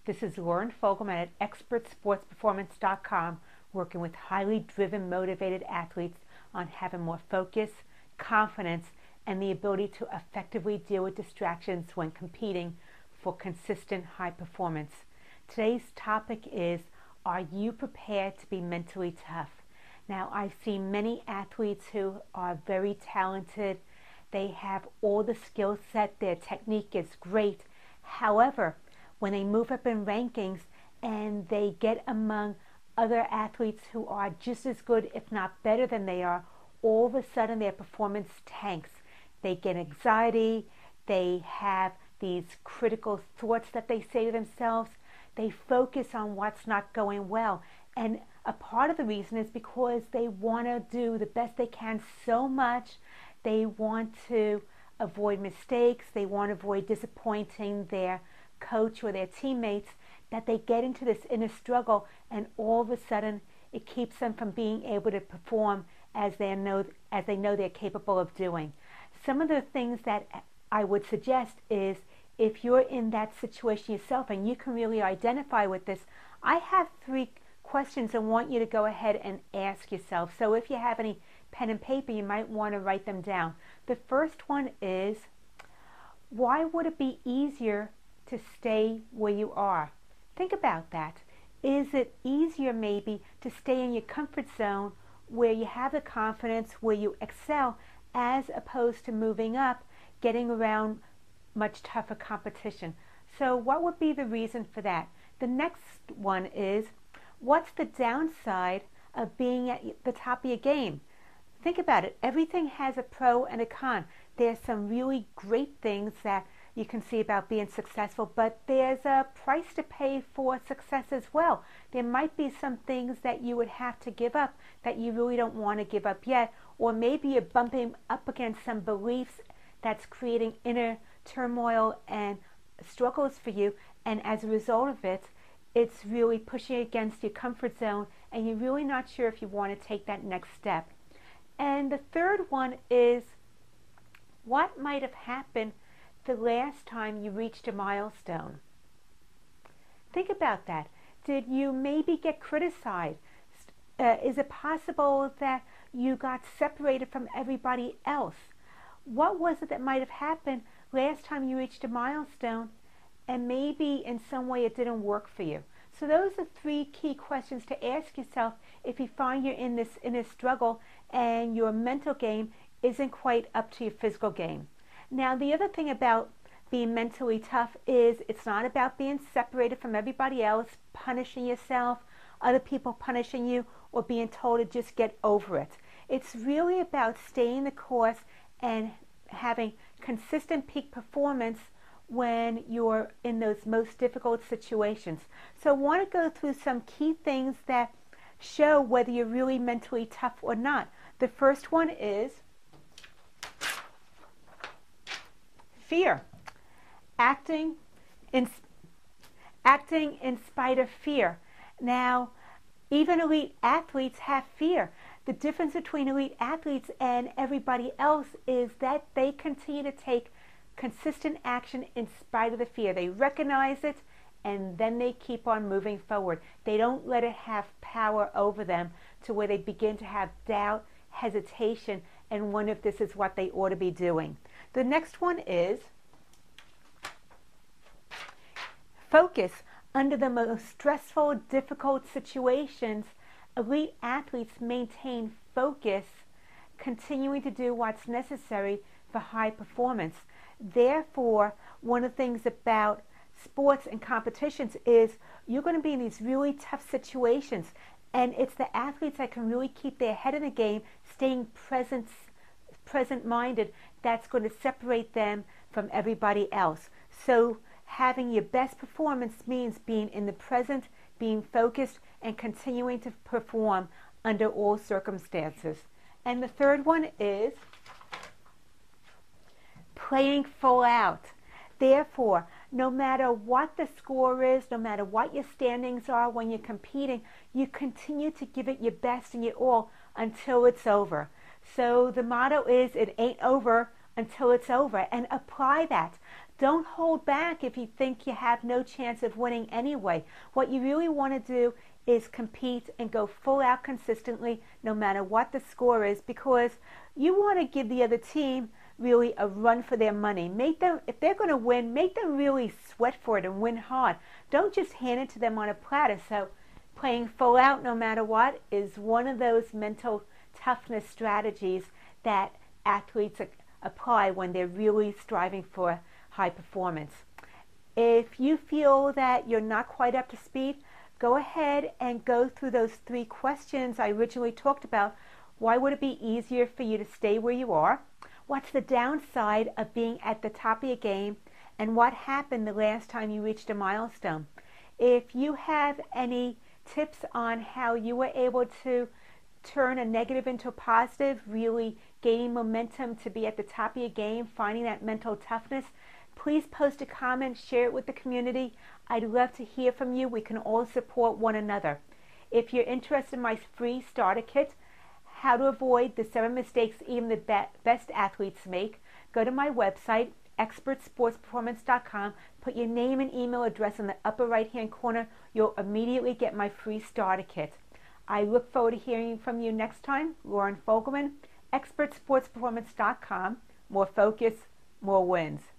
This is Lauren Fogelman at ExpertSportsPerformance.com, working with highly driven, motivated athletes on having more focus, confidence, and the ability to effectively deal with distractions when competing for consistent high performance. Today's topic is, are you prepared to be mentally tough? Now, I've seen many athletes who are very talented. They have all the skill set. Their technique is great. However, when they move up in rankings and they get among other athletes who are just as good, if not better than they are, all of a sudden their performance tanks. They get anxiety. They have these critical thoughts that they say to themselves. They focus on what's not going well. And a part of the reason is because they want to do the best they can so much. They want to avoid mistakes. They want to avoid disappointing their coach or their teammates, that they get into this inner struggle, and all of a sudden it keeps them from being able to perform as they know they're capable of doing. Some of the things that I would suggest is, if you're in that situation yourself and you can really identify with this, I have 3 questions I want you to go ahead and ask yourself. So if you have any pen and paper, you might want to write them down. The first one is, why would it be easier to stay where you are? Think about that. Is it easier maybe to stay in your comfort zone where you have the confidence, where you excel, as opposed to moving up, getting around much tougher competition? So what would be the reason for that? The next one is, what's the downside of being at the top of your game? Think about it. Everything has a pro and a con. There's some really great things that you can see about being successful, but there's a price to pay for success as well. There might be some things that you would have to give up that you really don't want to give up yet, or maybe you're bumping up against some beliefs that's creating inner turmoil and struggles for you, and as a result of it, it's really pushing against your comfort zone, and you're really not sure if you want to take that next step. And the third one is, what might have happened the last time you reached a milestone? Think about that. Did you maybe get criticized? Is it possible that you got separated from everybody else? What was it that might have happened last time you reached a milestone, and maybe in some way it didn't work for you? So those are 3 key questions to ask yourself if you find you're in this inner struggle and your mental game isn't quite up to your physical game. Now, the other thing about being mentally tough is, it's not about being separated from everybody else, punishing yourself, other people punishing you, or being told to just get over it. It's really about staying the course and having consistent peak performance when you're in those most difficult situations. So I want to go through some key things that show whether you're really mentally tough or not. The first one is fear. Acting in spite of fear. Now, even elite athletes have fear. The difference between elite athletes and everybody else is that they continue to take consistent action in spite of the fear. They recognize it, and then they keep on moving forward. They don't let it have power over them to where they begin to have doubt, hesitation, and wonder if this is what they ought to be doing. The next one is focus. Under the most stressful, difficult situations, elite athletes maintain focus, continuing to do what's necessary for high performance. Therefore, one of the things about sports and competitions is, you're going to be in these really tough situations, and it's the athletes that can really keep their head in the game, staying present-minded, that's going to separate them from everybody else. So having your best performance means being in the present, being focused, and continuing to perform under all circumstances. And the third one is playing full out. Therefore, no matter what the score is, no matter what your standings are when you're competing, you continue to give it your best and your all until it's over. So the motto is, it ain't over until it's over, and apply that. Don't hold back if you think you have no chance of winning anyway. What you really want to do is compete and go full out consistently no matter what the score is, because you want to give the other team really a run for their money. Make them, if they're going to win, make them really sweat for it and win hard. Don't just hand it to them on a platter. So playing full out no matter what is one of those mental toughness strategies that athletes apply when they're really striving for high performance. If you feel that you're not quite up to speed, go ahead and go through those 3 questions I originally talked about. Why would it be easier for you to stay where you are? What's the downside of being at the top of your game? And what happened the last time you reached a milestone? If you have any tips on how you were able to turn a negative into a positive, really gaining momentum to be at the top of your game, finding that mental toughness, please post a comment, share it with the community. I'd love to hear from you. We can all support one another. If you're interested in my free starter kit, How to Avoid the 7 Mistakes Even the Best Athletes Make, go to my website, expertsportsperformance.com, put your name and email address in the upper right-hand corner. You'll immediately get my free starter kit. I look forward to hearing from you next time. Lauren Fogelman, expertsportsperformance.com. More focus, more wins.